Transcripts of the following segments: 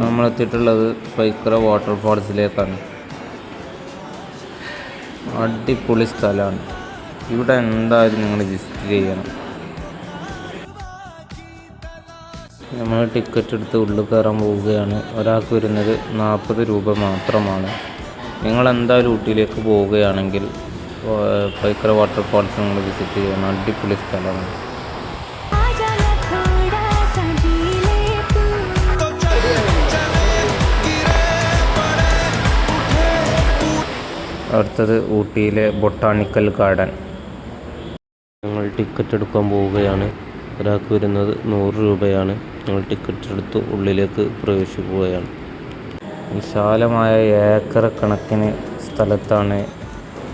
നമ്മളെത്തിയിട്ടുള്ളത് പൈക്കര വാട്ടർഫാൾസിലേക്കാണ്. അടിപൊളി സ്ഥലമാണ്. ഇവിടെ എന്തായാലും നിങ്ങൾ വിസിറ്റ് ചെയ്യണം. നമ്മൾ ടിക്കറ്റ് എടുത്ത് ഉള്ളിൽ കയറാൻ പോവുകയാണ്. ഒരാൾക്ക് വരുന്നത് 40 രൂപ മാത്രമാണ്. നിങ്ങൾ എന്തായാലും ഊട്ടിയിലേക്ക് പോവുകയാണെങ്കിൽ പൈക്കര വാട്ടർഫാൾസ് നിങ്ങൾ വിസിറ്റ് ചെയ്യണം. അടിപൊളി സ്ഥലമാണ്. അടുത്തത് ഊട്ടിയിലെ ബൊട്ടാണിക്കൽ ഗാർഡൻ. ഞങ്ങൾ ടിക്കറ്റ് എടുക്കാൻ പോവുകയാണ്. ഒരാൾക്ക് വരുന്നത് 100 രൂപയാണ്. ഞങ്ങൾ ടിക്കറ്റ് എടുത്ത് ഉള്ളിലേക്ക് പ്രവേശിക്കുകയാണ്. വിശാലമായ ഏക്കർ കണക്കിന് സ്ഥലത്താണ്.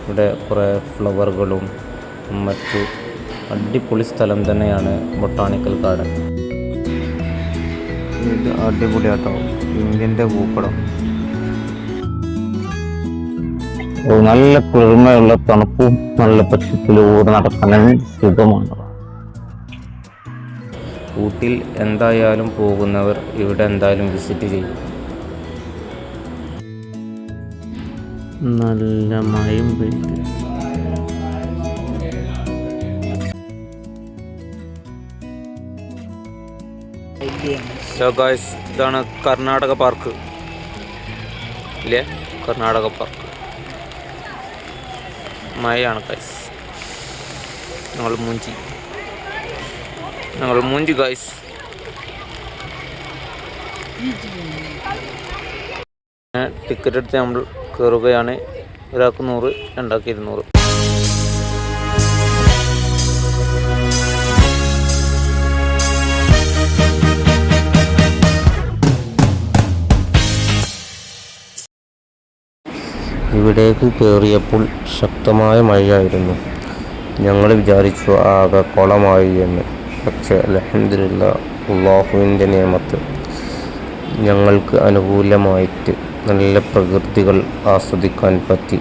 ഇവിടെ കുറേ ഫ്ലവറുകളും മറ്റു അടിപൊളി സ്ഥലം തന്നെയാണ് ബൊട്ടാണിക്കൽ ഗാർഡൻ. ഇത് അടിപൊളിയാട്ടോ, ഇന്ത്യൻ്റെ ഭൂപടം. നല്ല കുളിർമയുള്ള തണുപ്പും നല്ല പച്ചപ്പിലൂടെ നടക്കാൻ സുഖമാണ്. ഊട്ടിയിൽ എന്തായാലും പോകുന്നവർ ഇവിടെ എന്തായാലും വിസിറ്റ് ചെയ്യും. നല്ല മഴയും പെയ്തു. ഇതാണ് കർണാടക പാർക്ക് ഇല്ലേ? കർണാടക പാർക്ക്. മഴയാണ് ഗൈസ്. ഞങ്ങൾ മൂഞ്ചി ഗൈസ്. ടിക്കറ്റ് എടുത്ത് നമ്മൾ കയറുകയാണ്. ഒരാൾക്ക് 100, രണ്ടാൾക്ക് 200. ഇവിടേക്ക് കയറിയപ്പോൾ ശക്തമായ മഴയായിരുന്നു. ഞങ്ങൾ വിചാരിച്ചു ആകെ കുളമായി എന്ന്. പക്ഷേ അൽഹംദുലില്ലാഹ്, അല്ലാഹുവിൻ്റെ നിയമത്ത് ഞങ്ങൾക്ക് അനുകൂലമായിട്ട് നല്ല പ്രകൃതികൾ ആസ്വദിക്കാൻ പറ്റി.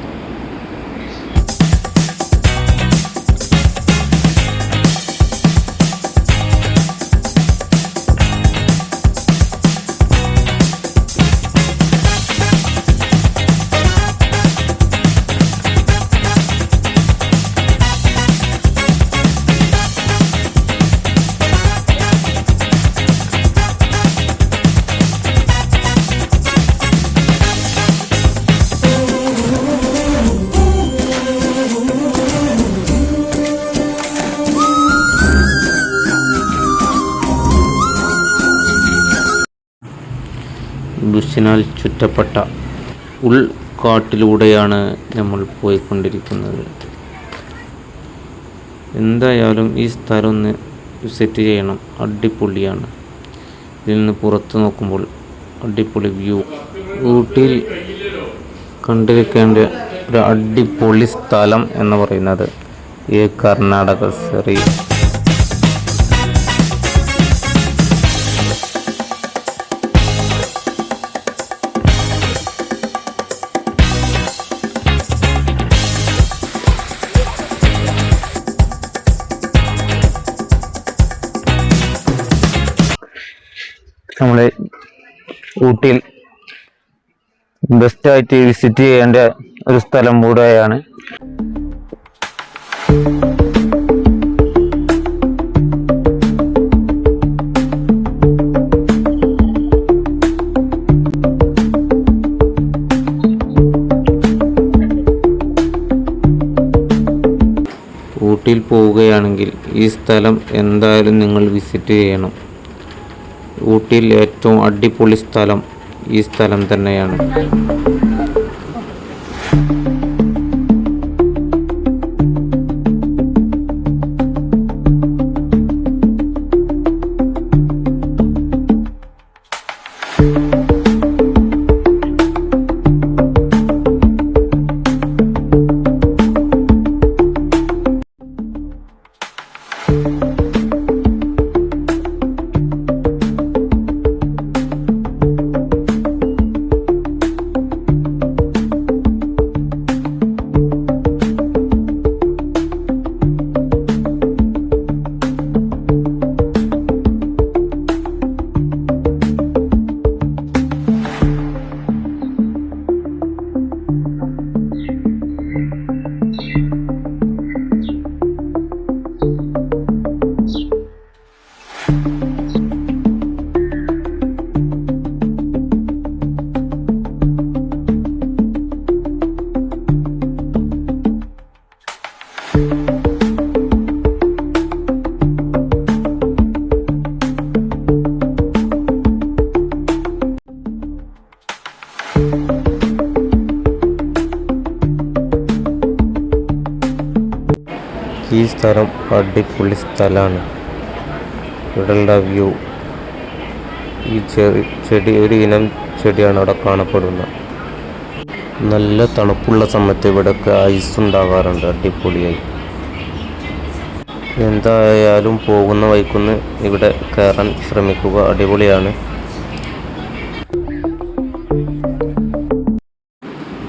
ബുഷിനാൽ ചുറ്റപ്പെട്ട ഉൾക്കാട്ടിലൂടെയാണ് നമ്മൾ പോയിക്കൊണ്ടിരിക്കുന്നത്. എന്തായാലും ഈ സ്ഥലം ഒന്ന് വിസിറ്റ് ചെയ്യണം. അടിപൊളിയാണ്. ഇതിൽ നിന്ന് പുറത്ത് നോക്കുമ്പോൾ അടിപൊളി വ്യൂ. ഊട്ടിയിൽ കണ്ടിരിക്കേണ്ട ഒരു അടിപൊളി സ്ഥലം എന്ന് പറയുന്നത് ഈ കർണാടക സെറി. നമ്മളെ ഊട്ടിയിൽ ബെസ്റ്റായിട്ട് വിസിറ്റ് ചെയ്യേണ്ട ഒരു സ്ഥലം കൂടെയാണ്. ഊട്ടിയിൽ പോവുകയാണെങ്കിൽ ഈ സ്ഥലം എന്തായാലും നിങ്ങൾ വിസിറ്റ് ചെയ്യണം. ഊട്ടിയിൽ ഏറ്റവും അടിപൊളി സ്ഥലം ഈ സ്ഥലം തന്നെയാണ്. സ്ഥലം അടിപൊളി സ്ഥലമാണ്. ഇവിടെയുള്ള വ്യൂ, ഈ ചെടി ഒരു ഇനം ചെടിയാണ് അവിടെ കാണപ്പെടുന്നത്. നല്ല തണുപ്പുള്ള സമയത്ത് ഇവിടെയൊക്കെ ഐസ് ഉണ്ടാകാറുണ്ട്, അടിപൊളിയായി. എന്തായാലും പോകുന്ന വഴിക്കൊന്ന് ഇവിടെ കയറാൻ ശ്രമിക്കുക, അടിപൊളിയാണ്.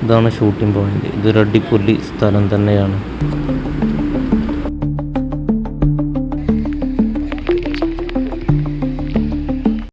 ഇതാണ് ഷൂട്ടിംഗ് പോയിന്റ്. ഇതൊരു അടിപൊളി സ്ഥലം തന്നെയാണ്.